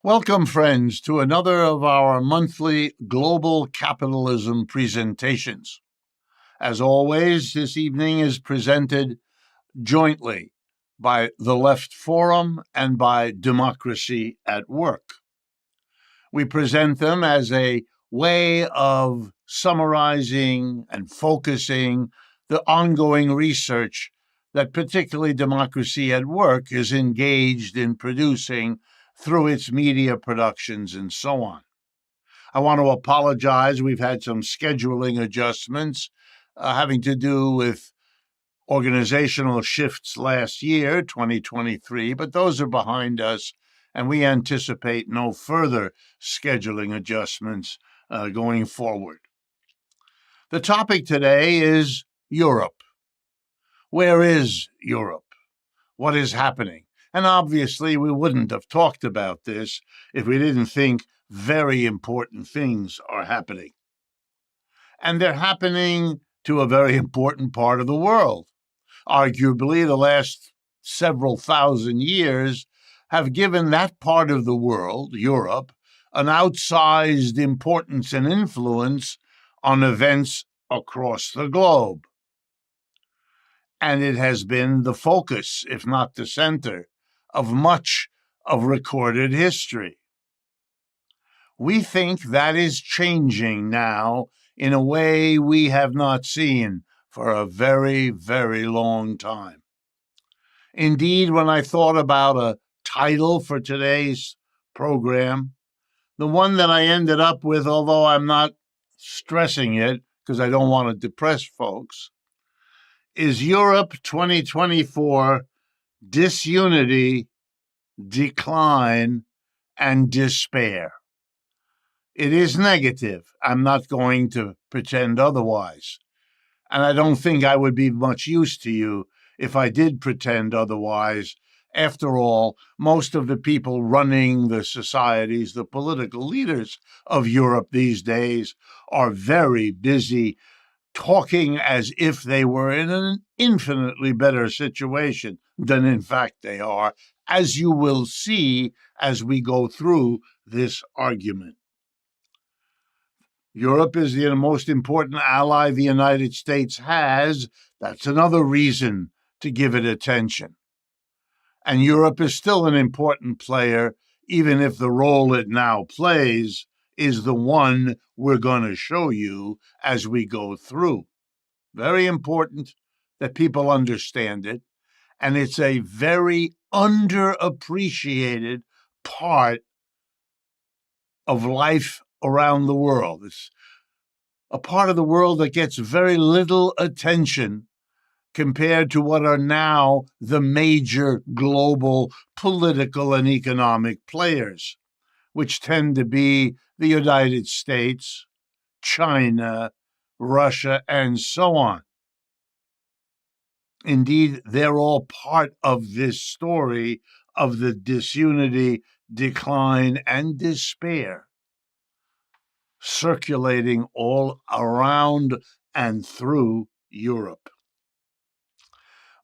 Welcome, friends, to another of our monthly Global Capitalism presentations. As always, this evening is presented jointly by the Left Forum and by Democracy at Work. We present them as a way of summarizing and focusing the ongoing research that particularly Democracy at Work is engaged in producing through its media productions and so on. I want to apologize. We've had some scheduling adjustments having to do with organizational shifts last year, 2023, but those are behind us, and we anticipate no further scheduling adjustments going forward. The topic today is Europe. Where is Europe? What is happening? And obviously, we wouldn't have talked about this if we didn't think very important things are happening. And they're happening to a very important part of the world. Arguably, the last several thousand years have given that part of the world, Europe, an outsized importance and influence on events across the globe. And it has been the focus, if not the center, of much of recorded history. We think that is changing now in a way we have not seen for a very, very long time. Indeed, when I thought about a title for today's program, the one that I ended up with, although I'm not stressing it because I don't want to depress folks, is Europe 2024 Disunity, Decline, and Despair. It is negative. I'm not going to pretend otherwise. And I don't think I would be much use to you if I did pretend otherwise. After all, most of the people running the societies, the political leaders of Europe these days, are very busy talking as if they were in an infinitely better situation than in fact they are, as you will see as we go through this argument. Europe is the most important ally the United States has. That's another reason to give it attention. And Europe is still an important player, even if the role it now plays is the one we're going to show you as we go through. Very important that people understand it, and it's a very underappreciated part of life around the world. It's a part of the world that gets very little attention compared to what are now the major global political and economic players, which tend to be the United States, China, Russia, and so on. Indeed, they're all part of this story of the disunity, decline, and despair circulating all around and through Europe.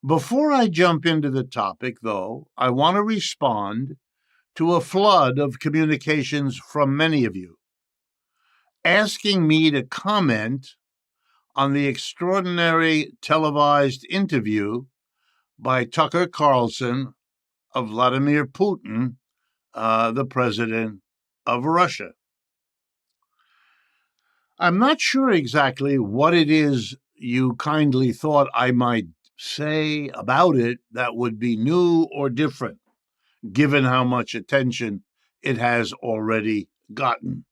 Before I jump into the topic, though, I want to respond to a flood of communications from many of you, asking me to comment on the extraordinary televised interview by Tucker Carlson of Vladimir Putin, the president of Russia. I'm not sure exactly what it is you kindly thought I might say about it that would be new or different, given how much attention it has already gotten.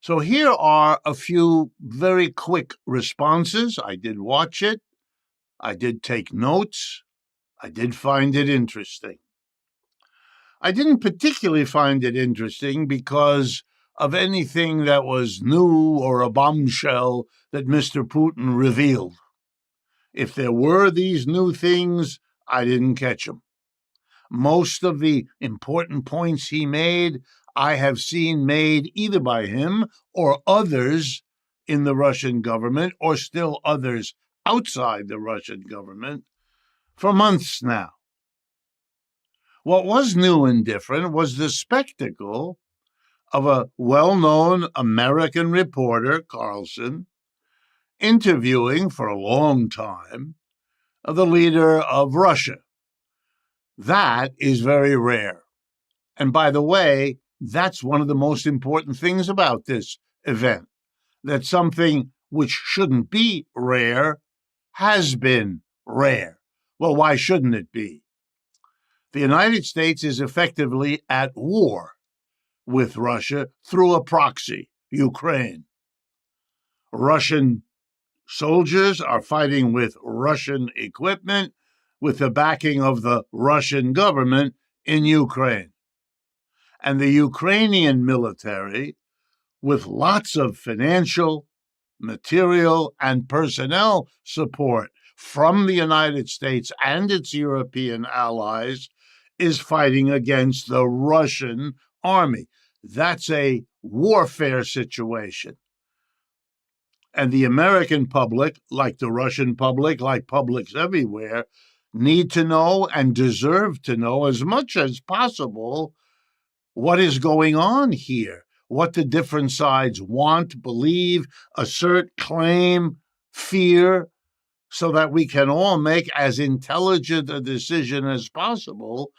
So here are a few very quick responses. I did watch it. I did take notes. I did find it interesting. I didn't particularly find it interesting because of anything that was new or a bombshell that Mr. Putin revealed. If there were these new things, I didn't catch them. Most of the important points he made, I have seen made either by him or others in the Russian government, or still others outside the Russian government, for months now. What was new and different was the spectacle of a well-known American reporter, Carlson, interviewing for a long time the leader of Russia. That is very rare. And by the way, that's one of the most important things about this event, that something which shouldn't be rare has been rare. Well, why shouldn't it be? The United States is effectively at war with Russia through a proxy, Ukraine. Russian soldiers are fighting with Russian equipment with the backing of the Russian government in Ukraine. And the Ukrainian military, with lots of financial, material, and personnel support from the United States and its European allies, is fighting against the Russian army. That's a warfare situation. And the American public, like the Russian public, like publics everywhere, need to know and deserve to know as much as possible what is going on here, what the different sides want, believe, assert, claim, fear, so that we can all make as intelligent a decision as possible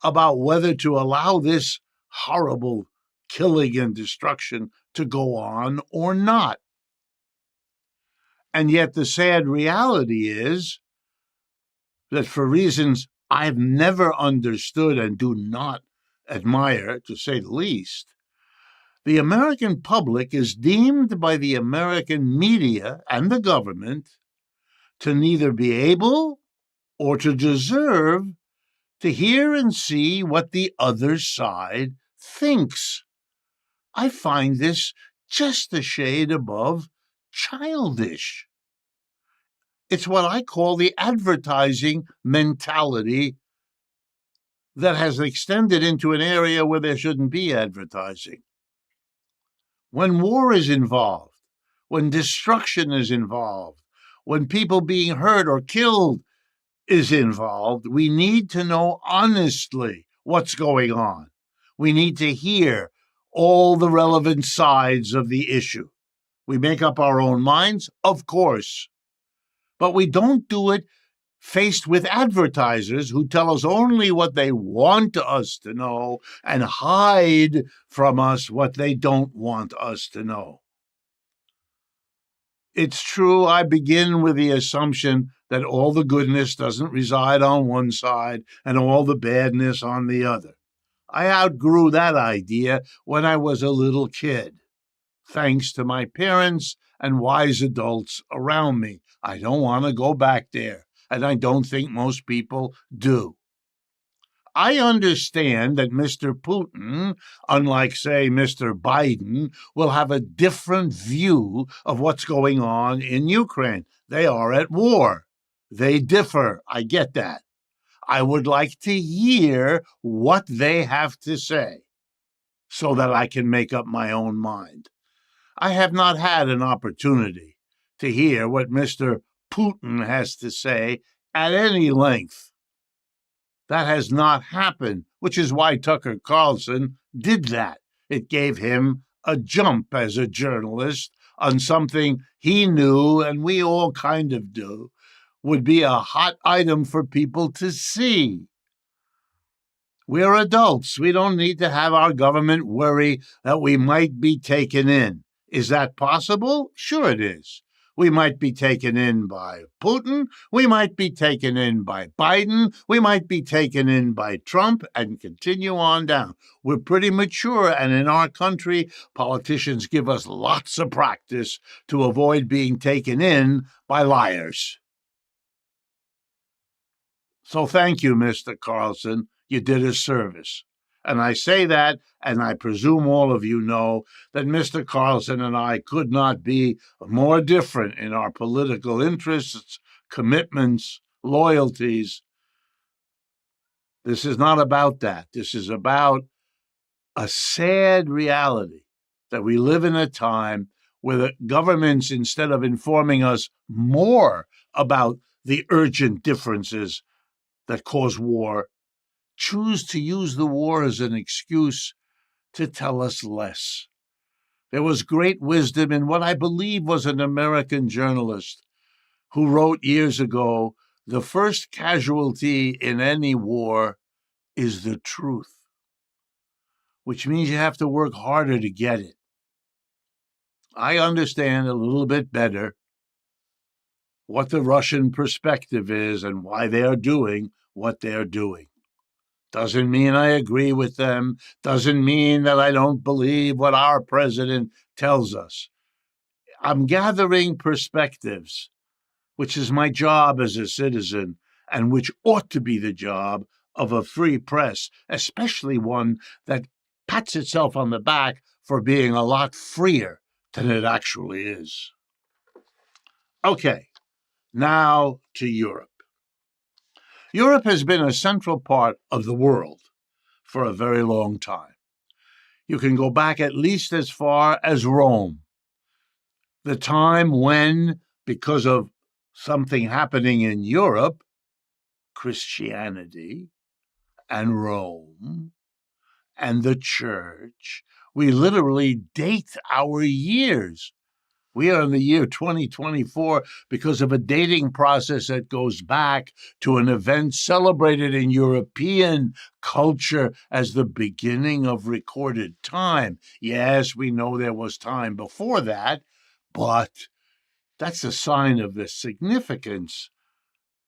about whether to allow this horrible killing and destruction to go on or not. And yet the sad reality is that for reasons I've never understood and do not admire, to say the least, the American public is deemed by the American media and the government to neither be able or to deserve to hear and see what the other side thinks. I find this just a shade above childish. It's what I call the advertising mentality that has extended into an area where there shouldn't be advertising. When war is involved, when destruction is involved, when people being hurt or killed is involved, we need to know honestly what's going on. We need to hear all the relevant sides of the issue. We make up our own minds, of course, but we don't do it faced with advertisers who tell us only what they want us to know and hide from us what they don't want us to know. It's true, I begin with the assumption that all the goodness doesn't reside on one side and all the badness on the other. I outgrew that idea when I was a little kid, thanks to my parents and wise adults around me. I don't want to go back there, and I don't think most people do. I understand that Mr. Putin, unlike, say, Mr. Biden, will have a different view of what's going on in Ukraine. They are at war. They differ. I get that. I would like to hear what they have to say so that I can make up my own mind. I have not had an opportunity to hear what Mr. Putin has to say at any length. That has not happened, which is why Tucker Carlson did that. It gave him a jump as a journalist on something he knew, and we all kind of do, would be a hot item for people to see. We're adults. We don't need to have our government worry that we might be taken in. Is that possible? Sure it is. We might be taken in by Putin. We might be taken in by Biden. We might be taken in by Trump, and continue on down. We're pretty mature, and in our country, politicians give us lots of practice to avoid being taken in by liars. So thank you, Mr. Carlson. You did a service. And I say that, and I presume all of you know that Mr. Carlson and I could not be more different in our political interests, commitments, loyalties. This is not about that. This is about a sad reality that we live in a time where the governments, instead of informing us more about the urgent differences that cause war, choose to use the war as an excuse to tell us less. There was great wisdom in what I believe was an American journalist who wrote years ago, "The first casualty in any war is the truth," which means you have to work harder to get it. I understand a little bit better what the Russian perspective is and why they are doing what they're doing. Doesn't mean I agree with them. Doesn't mean that I don't believe what our president tells us. I'm gathering perspectives, which is my job as a citizen, and which ought to be the job of a free press, especially one that pats itself on the back for being a lot freer than it actually is. Okay, now to Europe. Europe has been a central part of the world for a very long time. You can go back at least as far as Rome, the time when, because of something happening in Europe, Christianity and Rome and the church, we literally date our years. We are in the year 2024 because of a dating process that goes back to an event celebrated in European culture as the beginning of recorded time. Yes, we know there was time before that, but that's a sign of the significance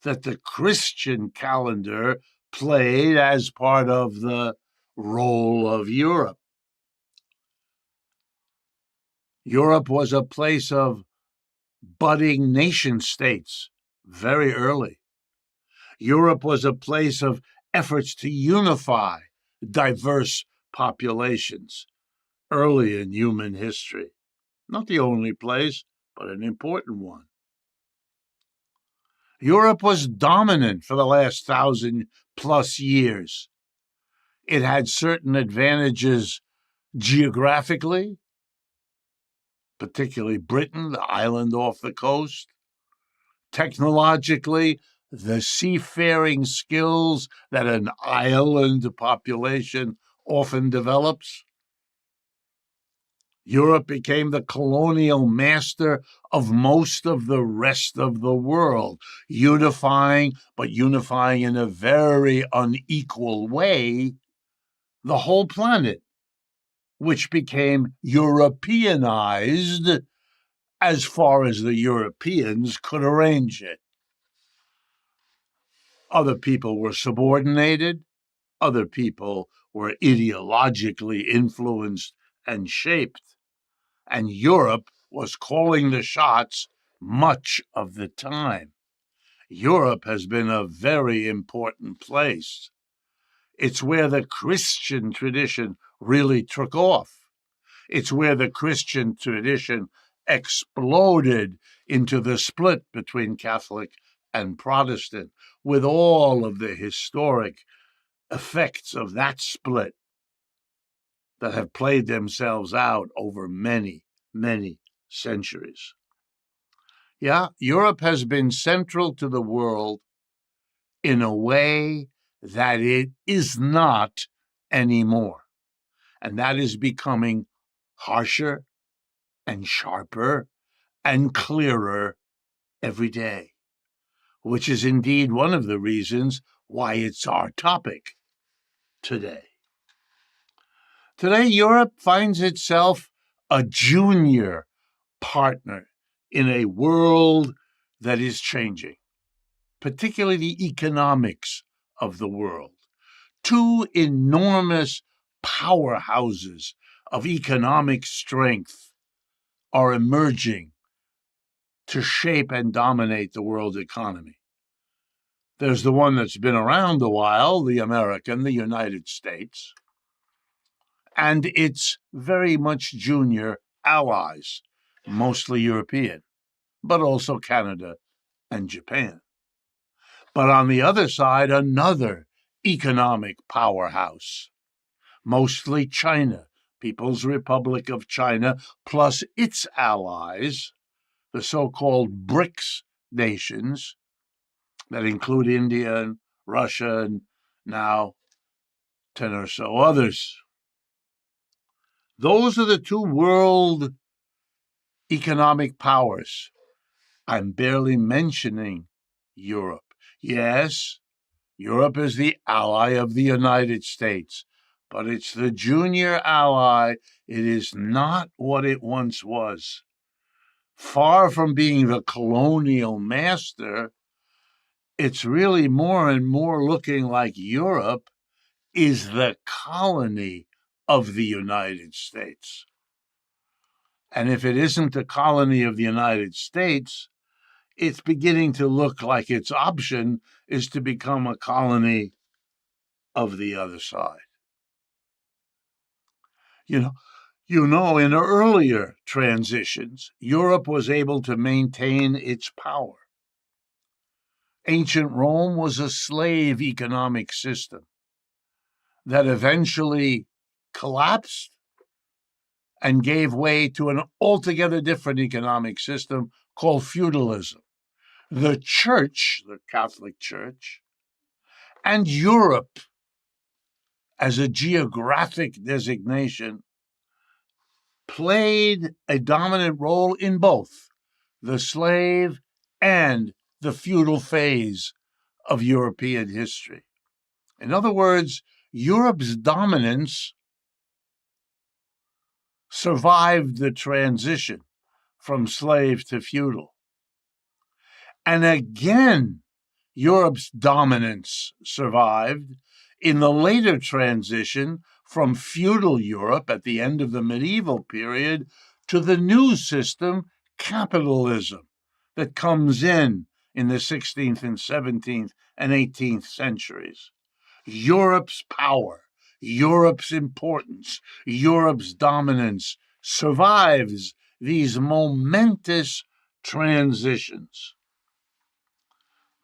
that the Christian calendar played as part of the role of Europe. Europe was a place of budding nation states very early. Europe was a place of efforts to unify diverse populations early in human history. Not the only place, but an important one. Europe was dominant for the last 1,000+ years. It had certain advantages geographically, particularly Britain, the island off the coast. Technologically, the seafaring skills that an island population often develops. Europe became the colonial master of most of the rest of the world, unifying in a very unequal way the whole planet, which became Europeanized as far as the Europeans could arrange it. Other people were subordinated. Other people were ideologically influenced and shaped. And Europe was calling the shots much of the time. Europe has been a very important place. It's where the Christian tradition really took off. It's where the Christian tradition exploded into the split between Catholic and Protestant, with all of the historic effects of that split that have played themselves out over many, many centuries. Yeah, Europe has been central to the world in a way that it is not anymore. And that is becoming harsher and sharper and clearer every day, which is indeed one of the reasons why it's our topic today. Today, Europe finds itself a junior partner in a world that is changing, particularly the economics of the world. Two enormous powerhouses of economic strength are emerging to shape and dominate the world economy. There's the one that's been around a while, the American, the United States, and its very much junior allies, mostly European, but also Canada and Japan. But on the other side, another economic powerhouse, mostly China, People's Republic of China, plus its allies, the so-called BRICS nations that include India and Russia and now 10 or so others. Those are the two world economic powers. I'm barely mentioning Europe. Yes, Europe is the ally of the United States, but it's the junior ally. It is not what it once was. Far from being the colonial master, it's really more and more looking like Europe is the colony of the United States. And if it isn't a colony of the United States, it's beginning to look like its option is to become a colony of the other side. You know, in earlier transitions, Europe was able to maintain its power. Ancient Rome was a slave economic system that eventually collapsed and gave way to an altogether different economic system called feudalism. The Church, the Catholic Church, and Europe as a geographic designation played a dominant role in both the slave and the feudal phase of European history. In other words, Europe's dominance survived the transition from slave to feudal. And again, Europe's dominance survived in the later transition from feudal Europe at the end of the medieval period to the new system, capitalism, that comes in the 16th and 17th and 18th centuries. Europe's power, Europe's importance, Europe's dominance survives these momentous transitions.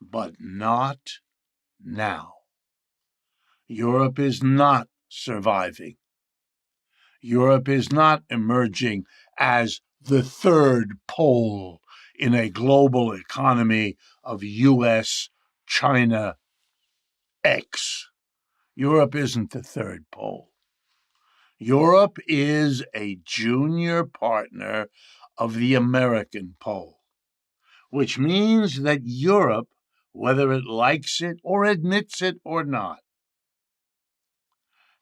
But not now. Europe is not surviving. Europe is not emerging as the third pole in a global economy of US, China, X. Europe isn't the third pole. Europe is a junior partner of the American pole, which means that Europe, whether it likes it or admits it or not,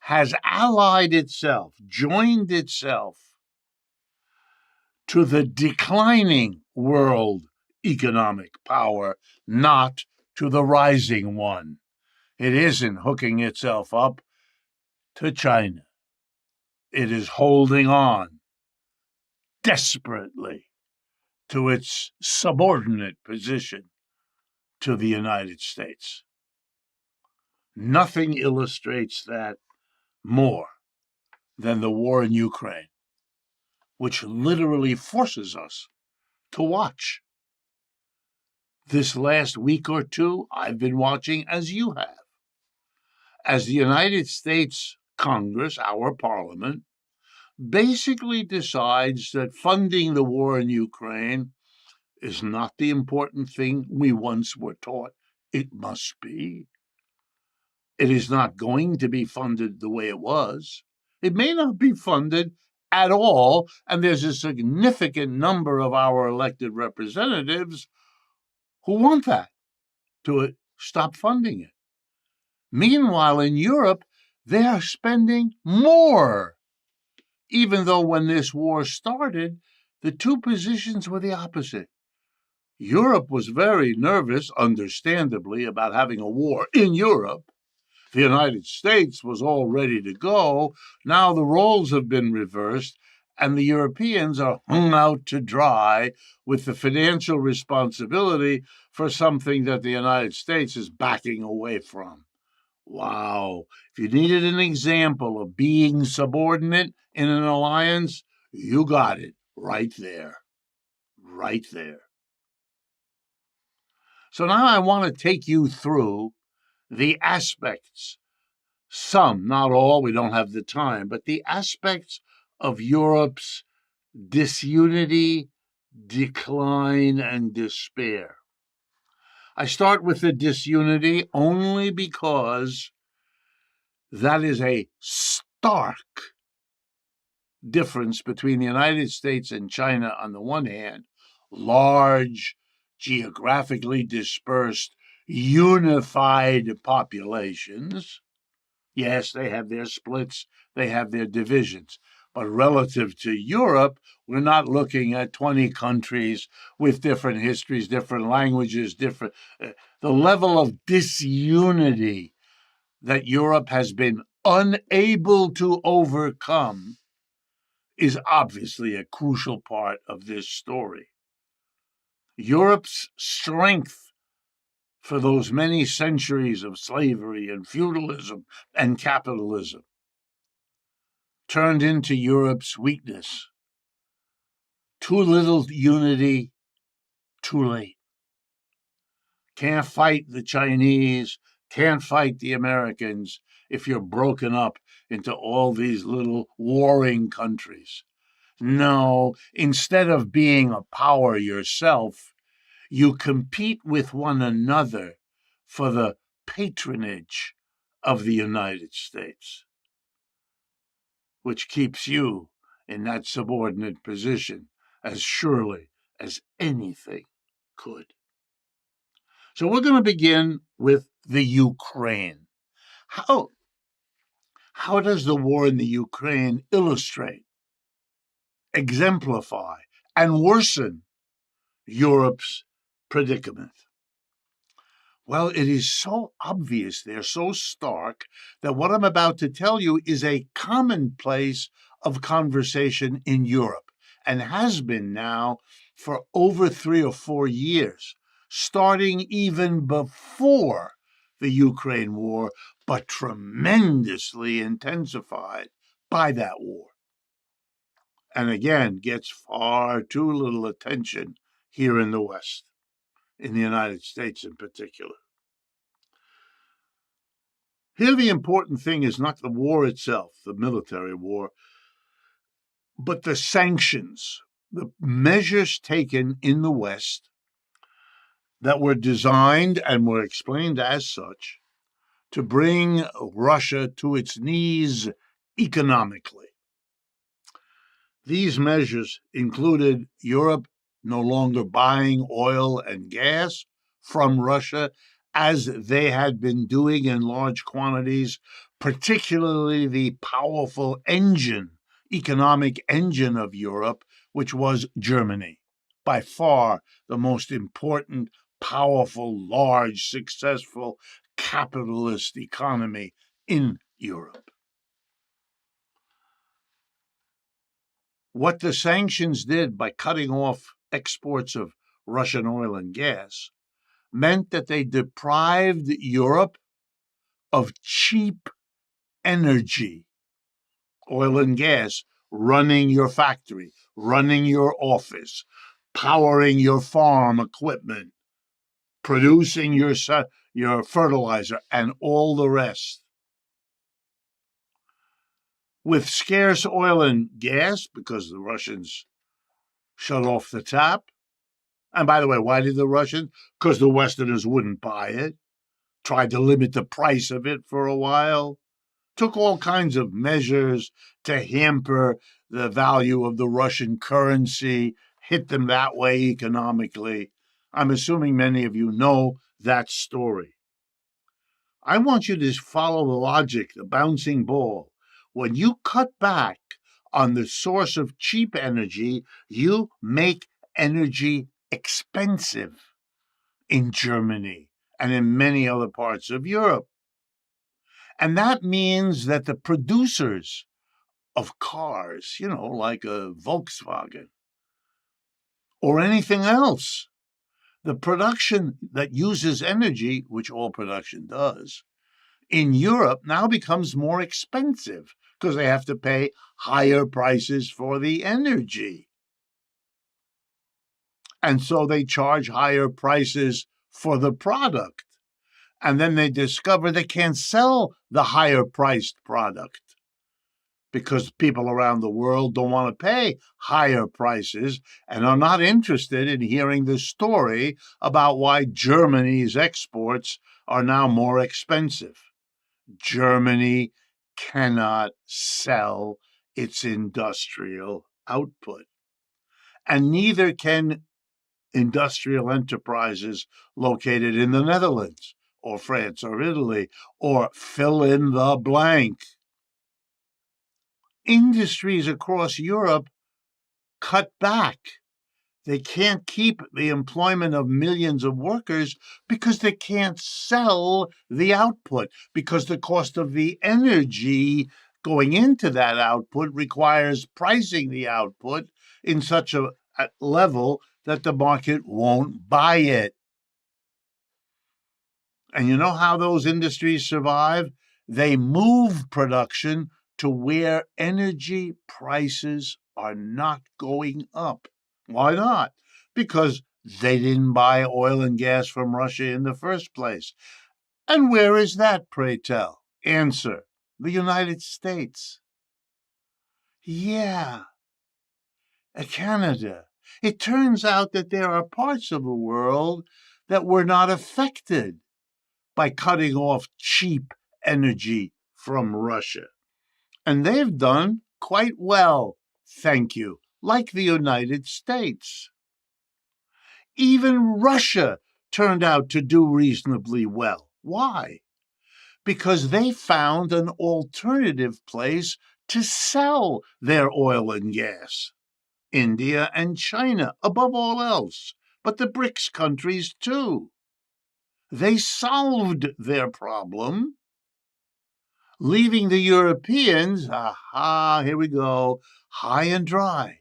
has allied itself, joined itself to the declining world economic power, not to the rising one. It isn't hooking itself up to China. It is holding on desperately to its subordinate position to the United States. Nothing illustrates that more than the war in Ukraine, which literally forces us to watch. This last week or two, I've been watching, as you have, as the United States Congress, our parliament, basically decides that funding the war in Ukraine is not the important thing we once were taught it must be. It is not going to be funded the way it was. It may not be funded at all, and there's a significant number of our elected representatives who want that, to stop funding it. Meanwhile, in Europe, they are spending more, even though when this war started, the two positions were the opposite. Europe was very nervous, understandably, about having a war in Europe. The United States was all ready to go. Now the roles have been reversed, and the Europeans are hung out to dry with the financial responsibility for something that the United States is backing away from. Wow. If you needed an example of being subordinate in an alliance, you got it right there. Right there. So now I want to take you through the aspects, some, not all, we don't have the time, but the aspects of Europe's disunity, decline, and despair. I start with the disunity only because That is a stark difference between the United States and China on the one hand, large, geographically dispersed, unified populations. Yes, they have their splits, they have their divisions. But relative to Europe, we're not looking at 20 countries with different histories, different languages, different. The level of disunity that Europe has been unable to overcome is obviously a crucial part of this story. Europe's strength for those many centuries of slavery and feudalism and capitalism turned into Europe's weakness. Too little unity, too late. Can't fight the Chinese, can't fight the Americans if you're broken up into all these little warring countries. No, instead of being a power yourself, you compete with one another for the patronage of the United States, which keeps you in that subordinate position as surely as anything could. So we're going to begin with the Ukraine. How does the war in the Ukraine illustrate, exemplify, and worsen Europe's predicament? Well, it is so obvious, they're so stark, that what I'm about to tell you is a commonplace of conversation in Europe, and has been now for over 3 or 4 years, starting even before the Ukraine war, but tremendously intensified by that war. And again, gets far too little attention here in the West, in the United States in particular. Here, the important thing is not the war itself, the military war, but the sanctions, the measures taken in the West that were designed and were explained as such to bring Russia to its knees economically. These measures included Europe no longer buying oil and gas from Russia as they had been doing in large quantities, particularly the powerful economic engine of Europe, which was Germany, by far the most important, powerful, large, successful capitalist economy in Europe. What the sanctions did by cutting off exports of Russian oil and gas meant that they deprived Europe of cheap energy, oil and gas, running your factory, running your office, powering your farm equipment, producing your fertilizer, and all the rest. With scarce oil and gas, because the Russians shut off the tap, and by the way, why did the Russians? Because the Westerners wouldn't buy it, tried to limit the price of it for a while, took all kinds of measures to hamper the value of the Russian currency, hit them that way economically. I'm assuming many of you know that story. I want you to follow the logic, the bouncing ball. When you cut back on the source of cheap energy, you make energy expensive in Germany and in many other parts of Europe. And that means that the producers of cars, like a Volkswagen or anything else, the production that uses energy, which all production does, in Europe now becomes more expensive because they have to pay higher prices for the energy. And so they charge higher prices for the product. And then they discover they can't sell the higher priced product because people around the world don't want to pay higher prices and are not interested in hearing the story about why Germany's exports are now more expensive. Germany cannot sell its industrial output. And neither can industrial enterprises located in the Netherlands or France or Italy or fill in the blank. Industries across Europe cut back. They can't keep the employment of millions of workers because they can't sell the output, because the cost of the energy going into that output requires pricing the output in such a level that the market won't buy it. And you know how those industries survive? They move production to where energy prices are not going up. Why not? Because they didn't buy oil and gas from Russia in the first place. And where is that, pray tell? Answer: the United States. Yeah, Canada. It turns out that there are parts of the world that were not affected by cutting off cheap energy from Russia. And they've done quite well, thank you, like the United States. Even Russia turned out to do reasonably well. Why? Because they found an alternative place to sell their oil and gas. India and China, above all else, but the BRICS countries too. They solved their problem, leaving the Europeans, here we go, high and dry.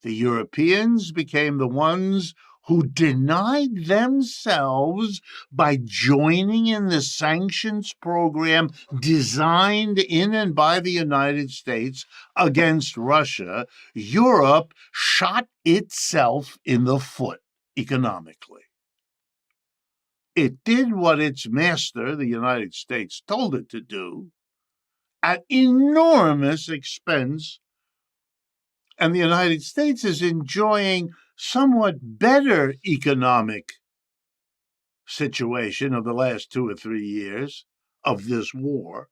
The Europeans became the ones who denied themselves by joining in the sanctions program designed in and by the United States against Russia. Europe shot itself in the foot economically. It did what its master, the United States, told it to do at enormous expense, and the United States is enjoying somewhat better economic situation of the last 2 or 3 years of this war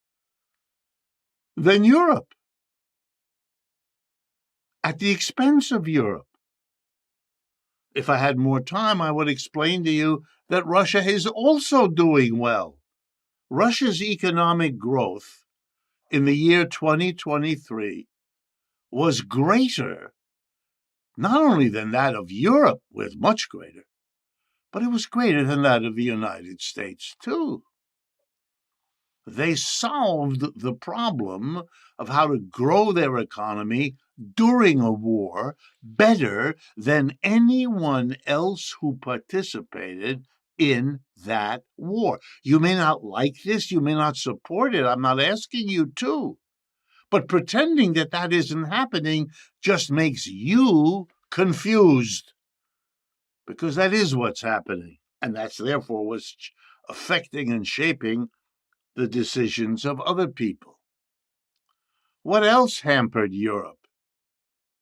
than Europe, at the expense of Europe. If I had more time, I would explain to you that Russia is also doing well. Russia's economic growth in the year 2023 was greater, not only than that of Europe, was much greater, but it was greater than that of the United States, too. They solved the problem of how to grow their economy during a war better than anyone else who participated in that war. You may not like this, you may not support it, I'm not asking you to, but pretending that that isn't happening just makes you confused, because that is what's happening, and that's therefore what's affecting and shaping the decisions of other people. What else hampered Europe?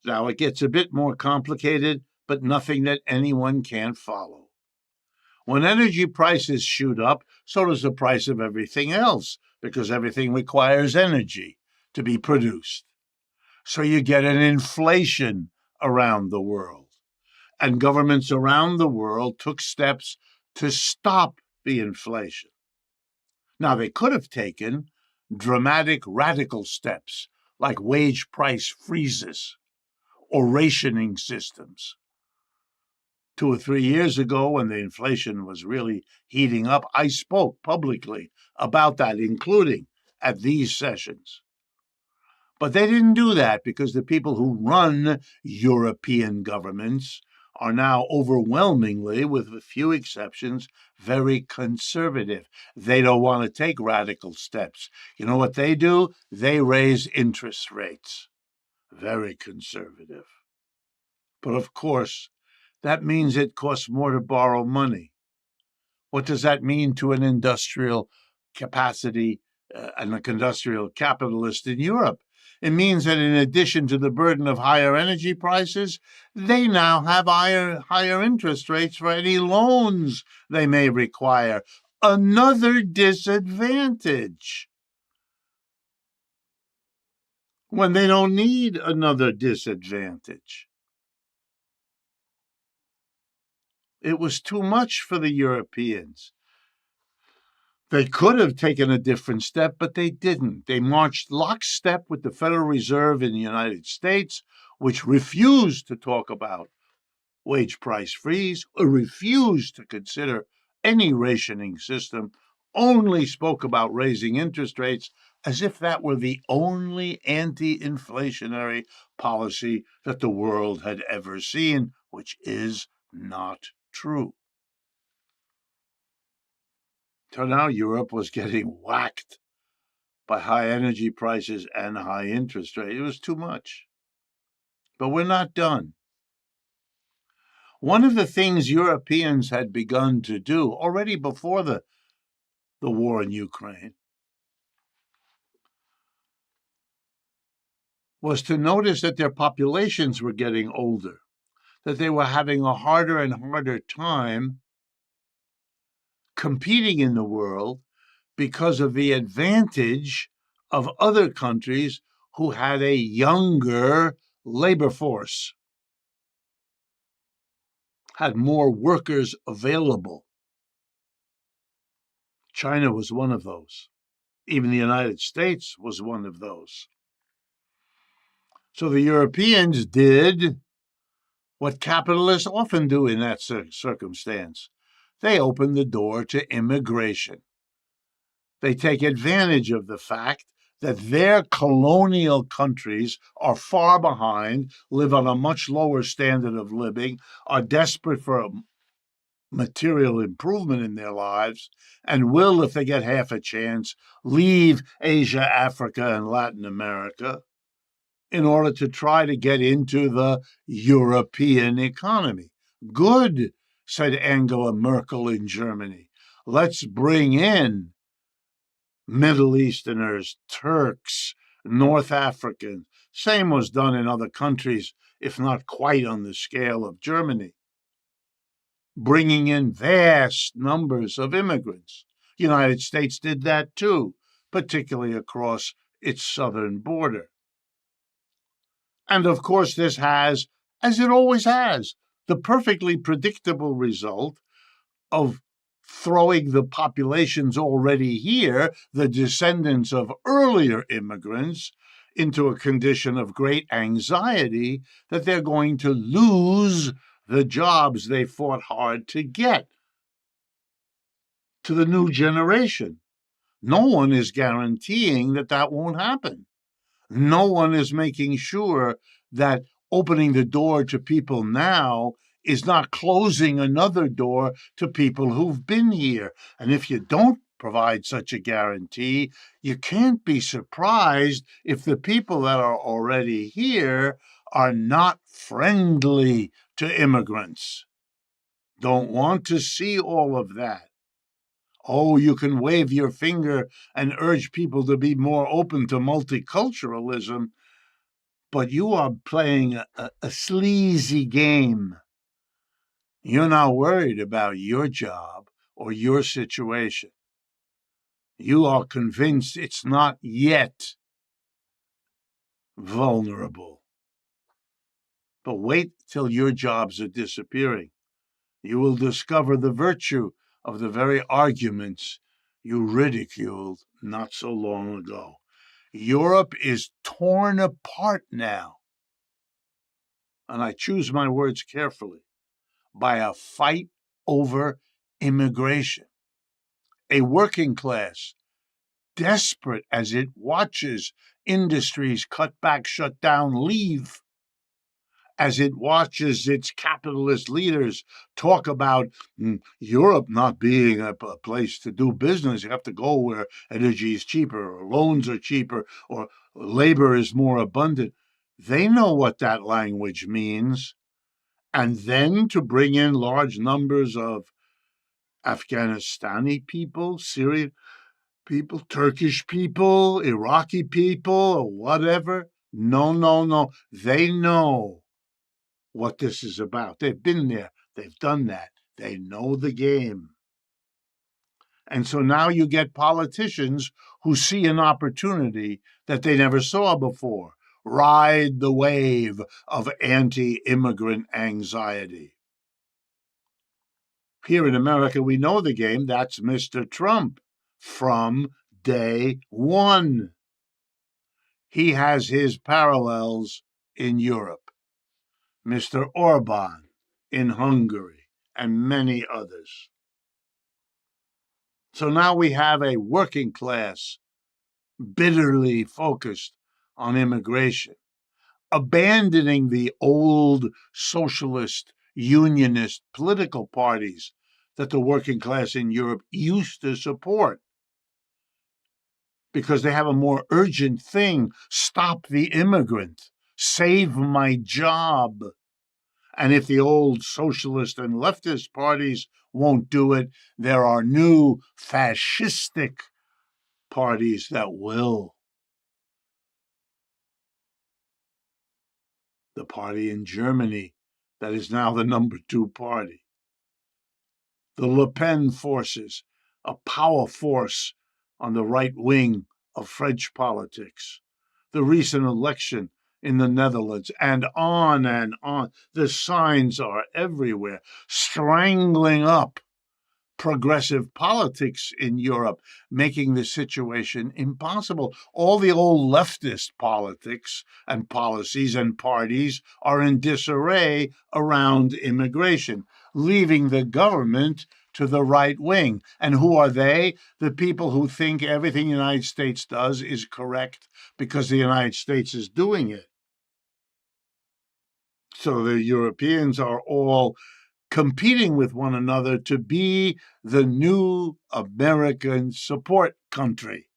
Now it gets a bit more complicated, but nothing that anyone can't follow. When energy prices shoot up, so does the price of everything else, because everything requires energy to be produced. So you get an inflation around the world. And governments around the world took steps to stop the inflation. Now, they could have taken dramatic, radical steps like wage price freezes or rationing systems. 2 or 3 years ago, when the inflation was really heating up, I spoke publicly about that, including at these sessions. But they didn't do that because the people who run European governments are now overwhelmingly, with a few exceptions, very conservative. They don't want to take radical steps. You know what they do? They raise interest rates. Very conservative. But of course, that means it costs more to borrow money. What does that mean to an industrial capacity, an industrial capitalist in Europe? It means that in addition to the burden of higher energy prices, they now have higher interest rates for any loans they may require. Another disadvantage. when they don't need another disadvantage. It was too much for the Europeans. They could have taken a different step, but they didn't. They marched lockstep with the Federal Reserve in the United States, which refused to talk about wage price freeze or refused to consider any rationing system, only spoke about raising interest rates as if that were the only anti-inflationary policy that the world had ever seen, which is not true. So now Europe was getting whacked by high energy prices and high interest rates. It was too much. But we're not done. One of the things Europeans had begun to do already before the war in Ukraine was to notice that their populations were getting older, that they were having a harder and harder time competing in the world because of the advantage of other countries who had a younger labor force, had more workers available. China was one of those. Even the United States was one of those. So the Europeans did what capitalists often do in that circumstance. They open the door to immigration. They take advantage of the fact that their colonial countries are far behind, live on a much lower standard of living, are desperate for material improvement in their lives, and will, if they get half a chance, leave Asia, Africa, and Latin America in order to try to get into the European economy. Good, said Angela Merkel in Germany. Let's bring in Middle Easterners, Turks, North Africans. Same was done in other countries, if not quite on the scale of Germany, bringing in vast numbers of immigrants. The United States did that too, particularly across its southern border. And of course, this has, as it always has, the perfectly predictable result of throwing the populations already here, the descendants of earlier immigrants, into a condition of great anxiety that they're going to lose the jobs they fought hard to get to the new generation. No one is guaranteeing that that won't happen. No one is making sure that opening the door to people now is not closing another door to people who've been here. And if you don't provide such a guarantee, you can't be surprised if the people that are already here are not friendly to immigrants, don't want to see all of that. Oh, you can wave your finger and urge people to be more open to multiculturalism, but you are playing a sleazy game. You're not worried about your job or your situation. You are convinced it's not yet vulnerable. But wait till your jobs are disappearing. You will discover the virtue of the very arguments you ridiculed not so long ago. Europe is torn apart now, and I choose my words carefully, by a fight over immigration. A working class, desperate as it watches industries cut back, shut down, leave, as it watches its capitalist leaders talk about Europe not being a place to do business. You have to go where energy is cheaper, or loans are cheaper, or labor is more abundant. They know what that language means. And then to bring in large numbers of Afghanistani people, Syrian people, Turkish people, Iraqi people, or whatever. No. They know what this is about. They've been there. They've done that. They know the game. And so now you get politicians who see an opportunity that they never saw before. ride the wave of anti-immigrant anxiety. Here in America, we know the game. That's Mr. Trump from day one. He has his parallels in Europe. Mr. Orban in Hungary and many others. So now we have a working class bitterly focused on immigration, abandoning the old socialist, unionist political parties that the working class in Europe used to support, because they have a more urgent thing: stop the immigrant, save my job. And if the old socialist and leftist parties won't do it, there are new fascistic parties that will. The party in Germany that is now the number 2 party. The Le Pen forces, a power force on the right wing of French politics. The recent election in the Netherlands, and on and on. The signs are everywhere, strangling up progressive politics in Europe, making the situation impossible. All the old leftist politics and policies and parties are in disarray around immigration, leaving the government to the right wing. And who are they? The people who think everything the United States does is correct because the United States is doing it. So the Europeans are all competing with one another to be the new American support country.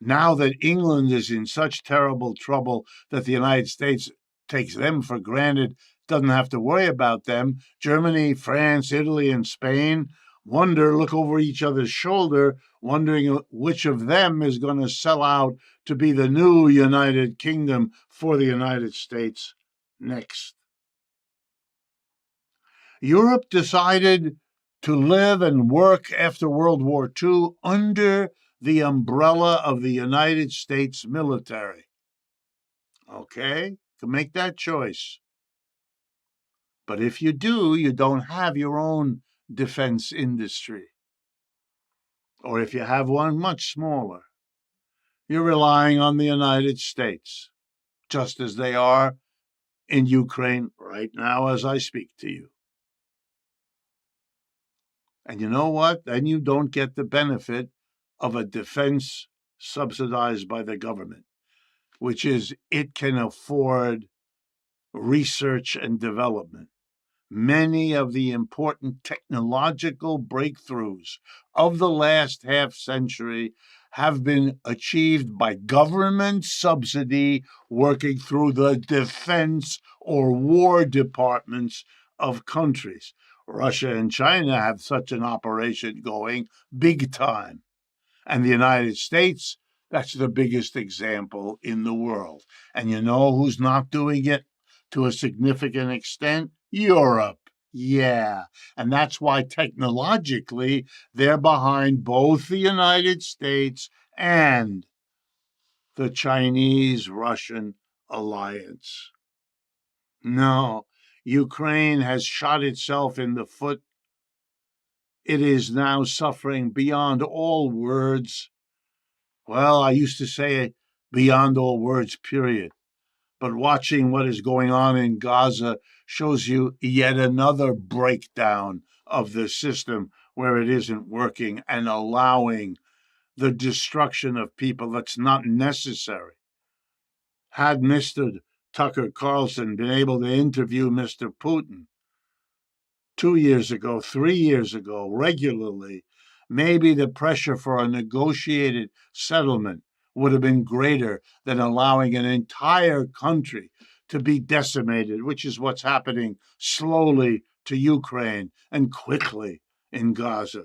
Now that England is in such terrible trouble that the United States takes them for granted, doesn't have to worry about them, Germany, France, Italy, and Spain look over each other's shoulder, wondering which of them is going to sell out to be the new United Kingdom for the United States next. Europe decided to live and work after World War II under the umbrella of the United States military. Okay, you can make that choice. But if you do, you don't have your own defense industry. Or if you have one much smaller, you're relying on the United States, just as they are in Ukraine right now as I speak to you. And you know what? Then you don't get the benefit of a defense subsidized by the government, which is it can afford research and development. Many of the important technological breakthroughs of the last half century have been achieved by government subsidy working through the defense or war departments of countries. Russia and China have such an operation going big time. And the United States, that's the biggest example in the world. And you know who's not doing it to a significant extent? Europe. Yeah. And that's why technologically they're behind both the United States and the Chinese-Russian alliance. No, Ukraine has shot itself in the foot. It is now suffering beyond all words. Well, I used to say beyond all words, period. But watching what is going on in Gaza shows you yet another breakdown of the system where it isn't working and allowing the destruction of people that's not necessary. Had Mr. Tucker Carlson been able to interview Mr. Putin 2 years ago, 3 years ago, regularly, maybe the pressure for a negotiated settlement would have been greater than allowing an entire country to be decimated, which is what's happening slowly to Ukraine and quickly in Gaza.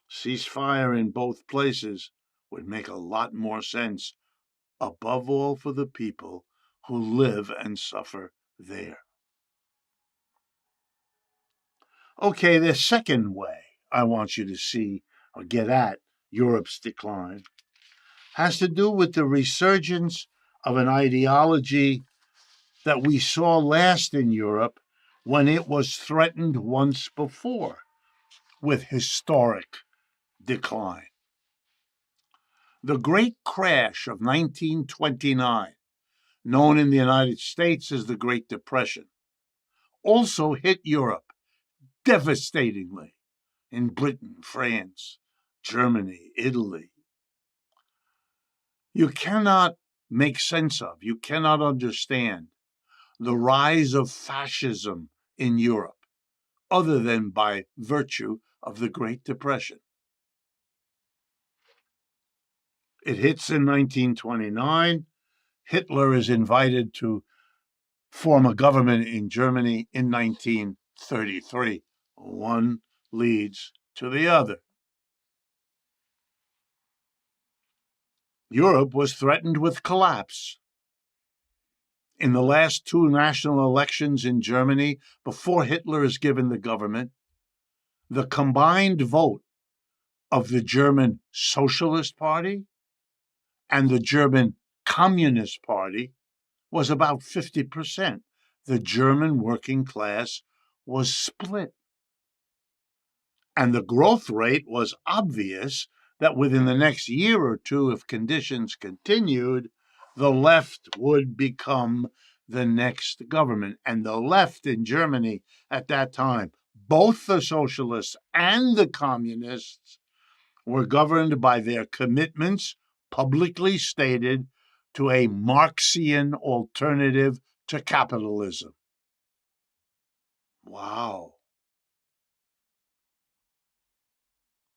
Ceasefire in both places would make a lot more sense, above all for the people who live and suffer there. Okay, the second way I want you to see or get at Europe's decline has to do with the resurgence of an ideology that we saw last in Europe when it was threatened once before with historic decline. The Great Crash of 1929, known in the United States as the Great Depression, also hit Europe devastatingly in Britain, France, Germany, Italy. You cannot make sense of, you cannot understand the rise of fascism in Europe other than by virtue of the Great Depression. It hits in 1929. Hitler is invited to form a government in Germany in 1933. One leads to the other. Europe was threatened with collapse. In the last two national elections in Germany, before Hitler is given the government, the combined vote of the German Socialist Party and the German Communist Party was about 50%. The German working class was split. And the growth rate was obvious that within the next year or two, if conditions continued, the left would become the next government. And the left in Germany at that time, both the socialists and the communists, were governed by their commitments, publicly stated, to a Marxian alternative to capitalism. Wow.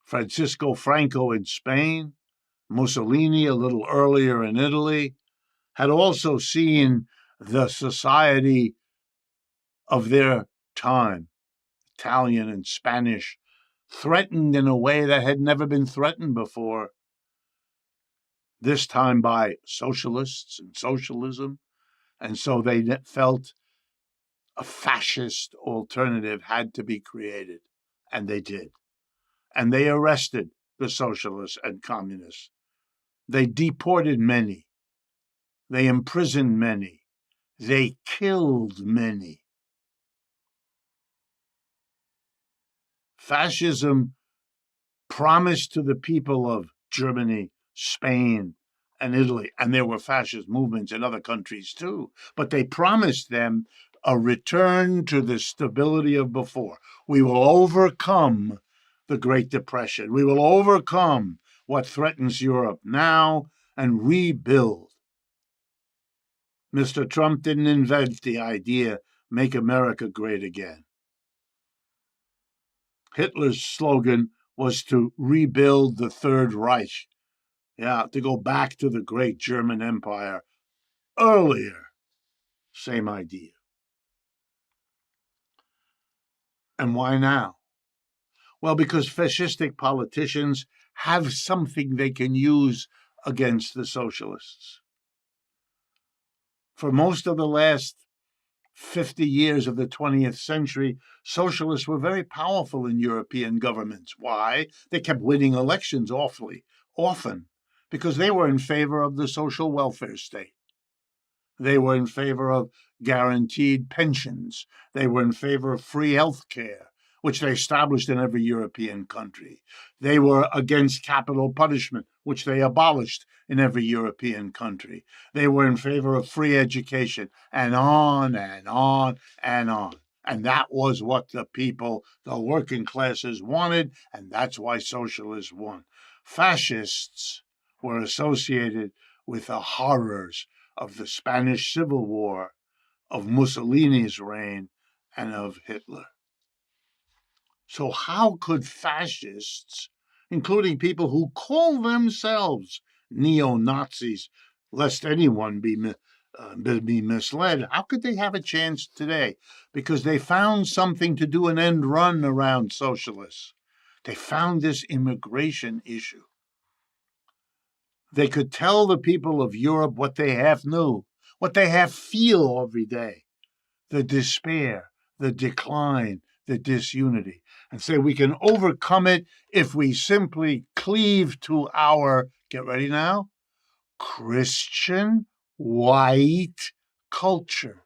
Francisco Franco in Spain, Mussolini a little earlier in Italy, had also seen the society of their time, Italian and Spanish, threatened in a way that had never been threatened before, this time by socialists and socialism. And so they felt a fascist alternative had to be created, and they did. And they arrested the socialists and communists. They deported many. They imprisoned many. They killed many. Fascism promised to the people of Germany, Spain, and Italy, and there were fascist movements in other countries too, but they promised them a return to the stability of before. We will overcome the Great Depression. We will overcome what threatens Europe now and rebuild. Mr. Trump didn't invent the idea, make America great again. Hitler's slogan was to rebuild the Third Reich. To go back to the great German Empire earlier. Same idea. And why now? Well, because fascistic politicians have something they can use against the socialists. For most of the last 50 years of the 20th century, socialists were very powerful in European governments. Why? They kept winning elections awfully often because they were in favor of the social welfare state. They were in favor of guaranteed pensions. They were in favor of free health care, which they established in every European country. They were against capital punishment, which they abolished in every European country. They were in favor of free education, and on and on and on. And that was what the people, the working classes, wanted, and that's why socialists won. Fascists were associated with the horrors of the Spanish Civil War, of Mussolini's reign, and of Hitler. So how could fascists, including people who call themselves neo-Nazis, lest anyone be misled, how could they have a chance today? Because they found something to do an end run around socialists. They found this immigration issue. They could tell the people of Europe what they half knew, what they half feel every day, the despair, the decline, the disunity, and say we can overcome it if we simply cleave to our, get ready now, Christian white culture.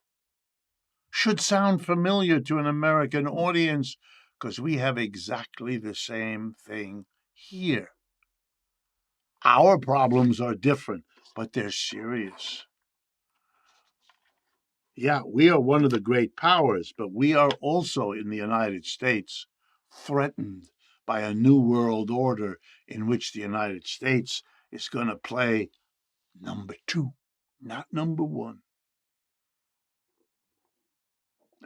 Should sound familiar to an American audience because we have exactly the same thing here. Our problems are different, but they're serious. Yeah, we are one of the great powers, but we are also in the United States threatened by a new world order in which the United States is going to play number 2, not number 1.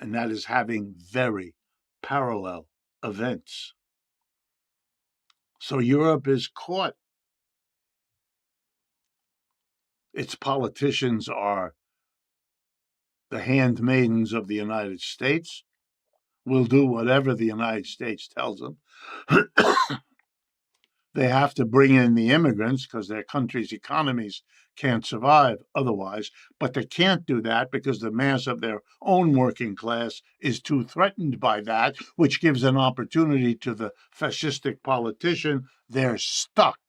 And that is having very parallel events. So Europe is caught. Its politicians are the handmaidens of the United States, will do whatever the United States tells them. They have to bring in the immigrants because their country's economies can't survive otherwise, but they can't do that because the mass of their own working class is too threatened by that, which gives an opportunity to the fascistic politician. They're stuck.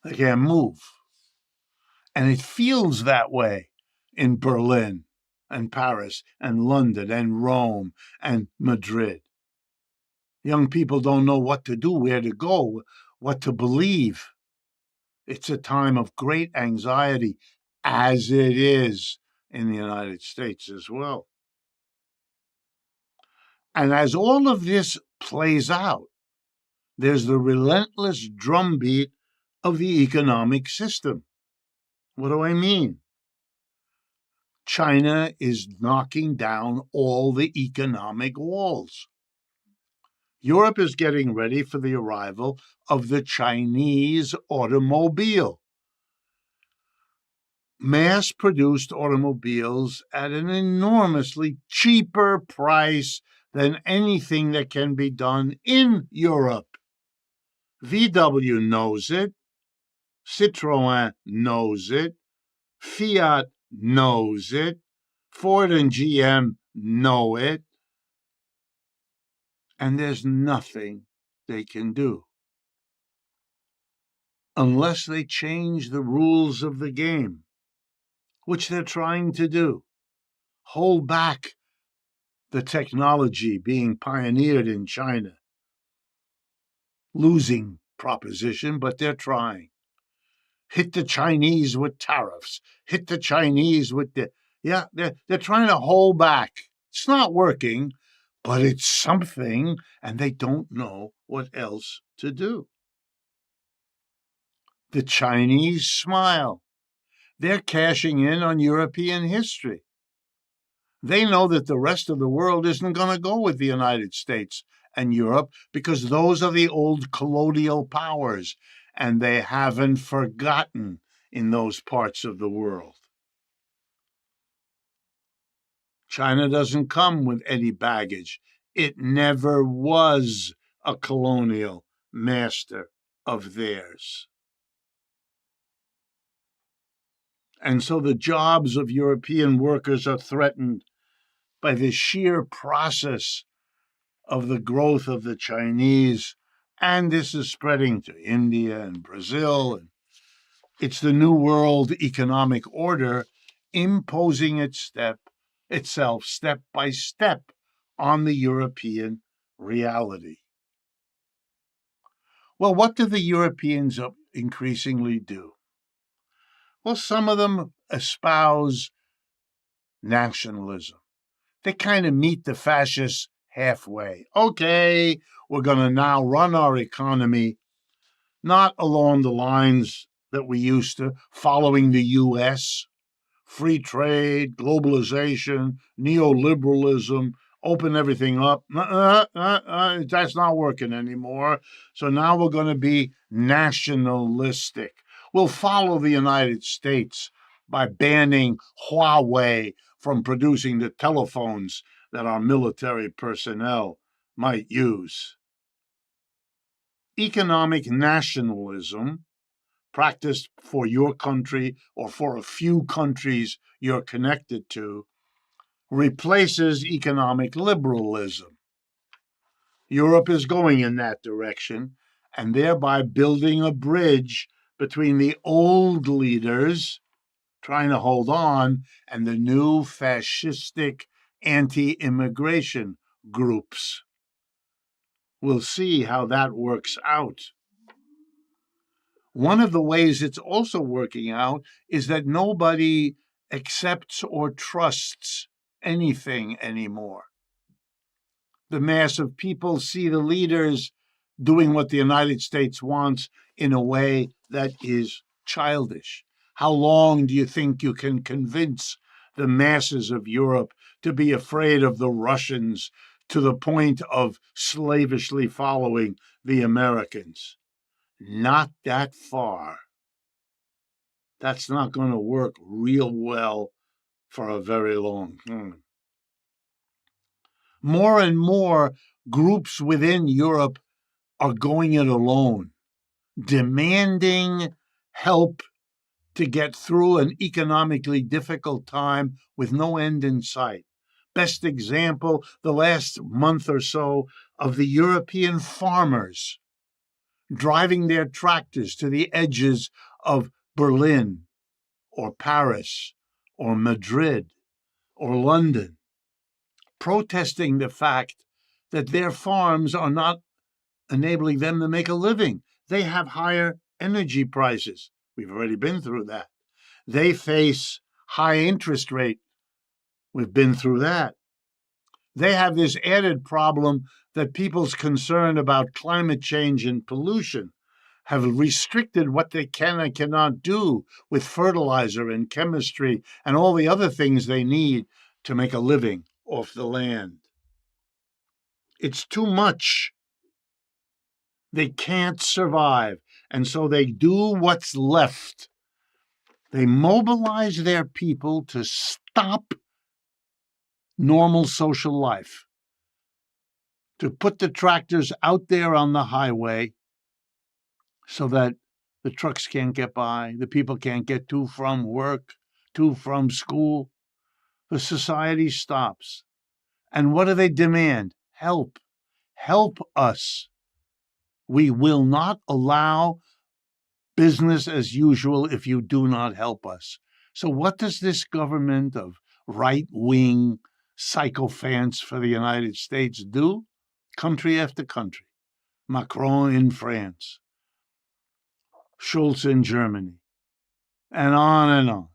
They can't move. And it feels that way in Berlin and Paris and London and Rome and Madrid. Young people don't know what to do, where to go, what to believe. It's a time of great anxiety, as it is in the United States as well. And as all of this plays out, there's the relentless drumbeat of the economic system. What do I mean? China is knocking down all the economic walls. Europe is getting ready for the arrival of the Chinese automobile. Mass-produced automobiles at an enormously cheaper price than anything that can be done in Europe. VW knows it. Citroën knows it. Fiat knows it. Ford and GM know it. And there's nothing they can do unless they change the rules of the game, which they're trying to do. Hold back the technology being pioneered in China. Losing proposition, but they're trying. Hit the Chinese with tariffs. Hit the Chinese with they're trying to hold back. It's not working, but it's something, and they don't know what else to do. The Chinese smile. They're cashing in on European history. They know that the rest of the world isn't going to go with the United States and Europe because those are the old colonial powers, and they haven't forgotten in those parts of the world. China doesn't come with any baggage. It never was a colonial master of theirs. And so the jobs of European workers are threatened by the sheer process of the growth of the Chinese. And this is spreading to India and Brazil. And it's the New World Economic Order imposing itself step by step on the European reality. Well, what do the Europeans increasingly do? Well, some of them espouse nationalism. They kind of meet the fascists halfway. Okay, we're going to now run our economy not along the lines that we used to, following the U.S., free trade, globalization, neoliberalism, open everything up. That's not working anymore. So now we're going to be nationalistic. We'll follow the United States by banning Huawei from producing the telephones that our military personnel might use. Economic nationalism, practiced for your country or for a few countries you're connected to, replaces economic liberalism. Europe is going in that direction, and thereby building a bridge between the old leaders trying to hold on and the new fascistic anti-immigration groups. We'll see how that works out. One of the ways it's also working out is that nobody accepts or trusts anything anymore. The mass of people see the leaders doing what the United States wants in a way that is childish. How long do you think you can convince the masses of Europe to be afraid of the Russians to the point of slavishly following the Americans? Not that far. That's not going to work real well for a very long time. More and more groups within Europe are going it alone, demanding help to get through an economically difficult time with no end in sight. Best example, the last month or so, of the European farmers driving their tractors to the edges of Berlin or Paris or Madrid or London, protesting the fact that their farms are not enabling them to make a living. They have higher energy prices. We've already been through that. They face high interest rate. We've been through that. They have this added problem that people's concern about climate change and pollution have restricted what they can and cannot do with fertilizer and chemistry and all the other things they need to make a living off the land. It's too much. They can't survive, and so they do what's left. They mobilize their people to stop normal social life, to put the tractors out there on the highway so that the trucks can't get by, the people can't get to from work, to from school. The society stops. And what do they demand? Help. Help us. We will not allow business as usual if you do not help us. So what does this government of right-wing sycophants for the United States do? Country after country. Macron in France, Schulz in Germany, and on and on.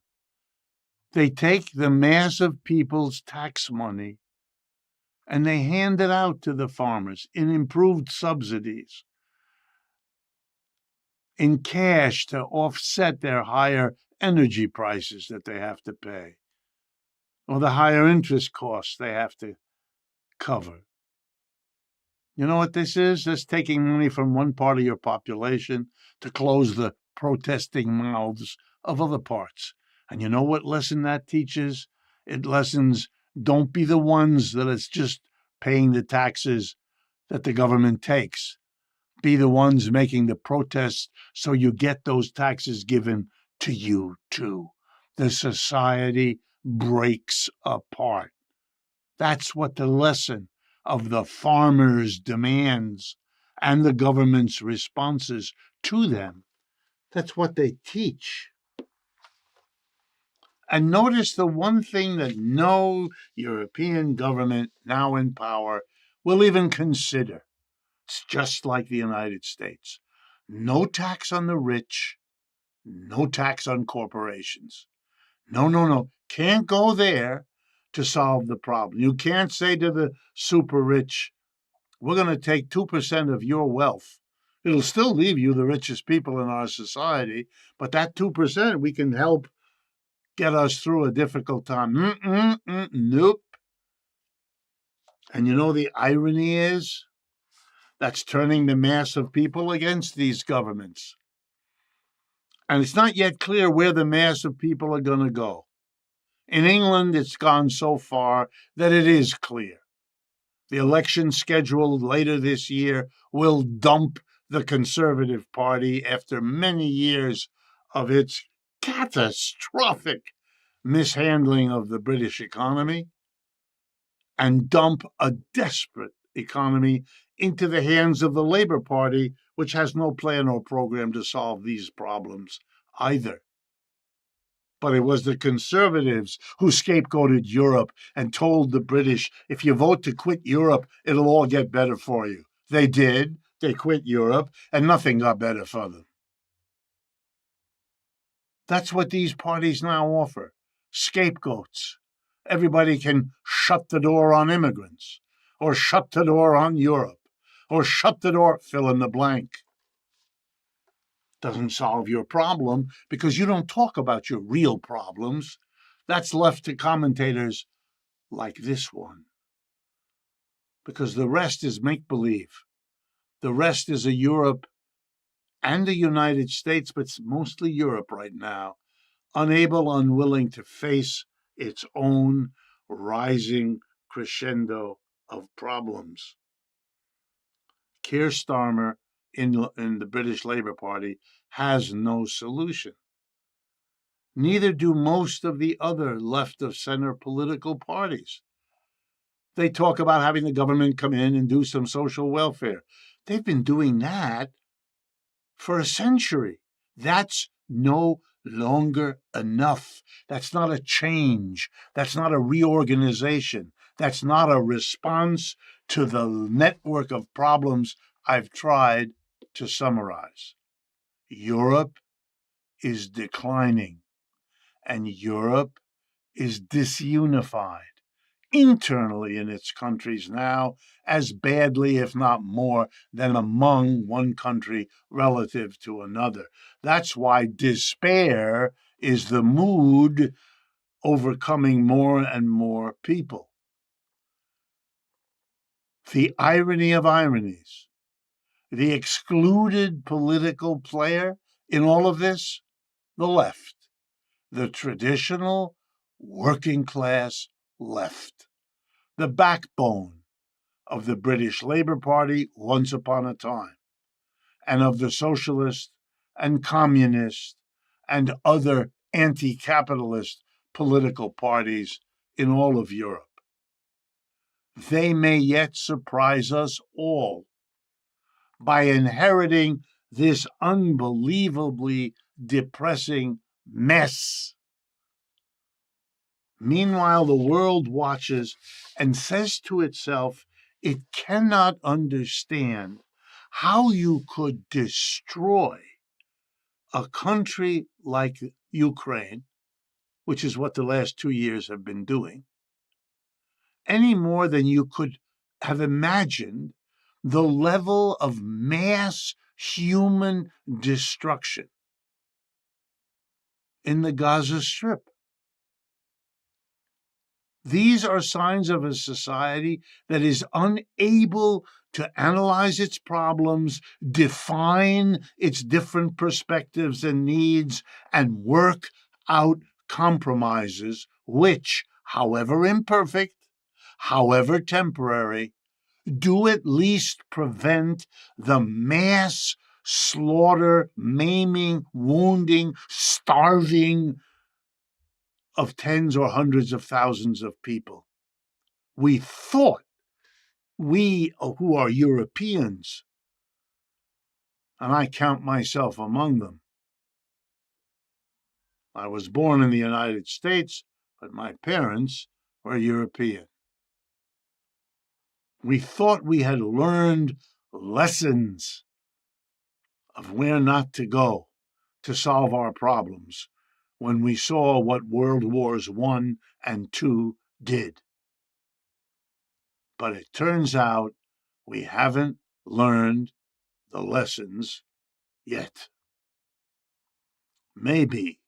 They take the mass of people's tax money and they hand it out to the farmers in improved subsidies, in cash to offset their higher energy prices that they have to pay, or the higher interest costs they have to cover. You know what this is? That's taking money from one part of your population to close the protesting mouths of other parts. And you know what lesson that teaches? It lessons don't be the ones that it's just paying the taxes that the government takes. Be the ones making the protests so you get those taxes given to you too. The society breaks apart. That's what the lesson of the farmers' demands and the government's responses to them. That's what they teach. And notice the one thing that no European government now in power will even consider. It's just like the United States. No tax on the rich, no tax on corporations. No. Can't go there to solve the problem. You can't say to the super rich, we're going to take 2% of your wealth. It'll still leave you the richest people in our society, but that 2% we can help get us through a difficult time. Nope. And you know the irony is? That's turning the mass of people against these governments. And it's not yet clear where the mass of people are going to go. In England, it's gone so far that it is clear. The election scheduled later this year will dump the Conservative Party after many years of its catastrophic mishandling of the British economy and dump a desperate economy into the hands of the Labour Party, which has no plan or program to solve these problems either. But it was the Conservatives who scapegoated Europe and told the British, if you vote to quit Europe, it'll all get better for you. They did. They quit Europe, and nothing got better for them. That's what these parties now offer. Scapegoats. Everybody can shut the door on immigrants, or shut the door on Europe, or shut the door, fill in the blank. Doesn't solve your problem because you don't talk about your real problems. That's left to commentators like this one. Because the rest is make-believe. The rest is a Europe and a United States, but it's mostly Europe right now, unable, unwilling to face its own rising crescendo of problems. Keir Starmer in the British Labour Party has no solution. Neither do most of the other left-of-center political parties. They talk about having the government come in and do some social welfare. They've been doing that for a century. That's no longer enough. That's not a change. That's not a reorganization. That's not a response to the network of problems I've tried to summarize. Europe is declining, and Europe is disunified internally in its countries now as badly, if not more, than among one country relative to another. That's why despair is the mood overcoming more and more people. The irony of ironies, the excluded political player in all of this, the left, the traditional working class left, the backbone of the British Labour Party once upon a time, and of the socialist and communist and other anti-capitalist political parties in all of Europe. They may yet surprise us all by inheriting this unbelievably depressing mess. Meanwhile, the world watches and says to itself, it cannot understand how you could destroy a country like Ukraine, which is what the last 2 years have been doing, any more than you could have imagined the level of mass human destruction in the Gaza Strip. These are signs of a society that is unable to analyze its problems, define its different perspectives and needs, and work out compromises which, however imperfect, however temporary, do at least prevent the mass slaughter, maiming, wounding, starving of tens or hundreds of thousands of people. We thought, we who are Europeans, and I count myself among them. I was born in the United States, but my parents were European. We thought we had learned lessons of where not to go to solve our problems when we saw what World Wars I and II did. But it turns out we haven't learned the lessons yet. Maybe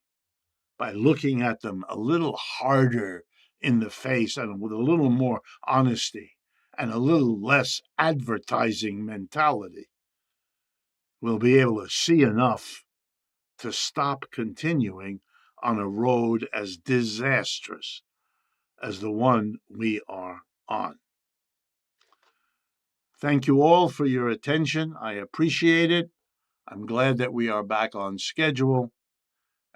by looking at them a little harder in the face and with a little more honesty and a little less advertising mentality, we'll be able to see enough to stop continuing on a road as disastrous as the one we are on. Thank you all for your attention. I appreciate it. I'm glad that we are back on schedule,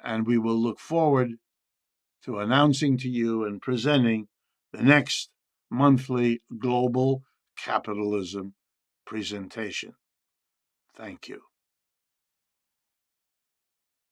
and we will look forward to announcing to you and presenting the next monthly Global Capitalism presentation. Thank you.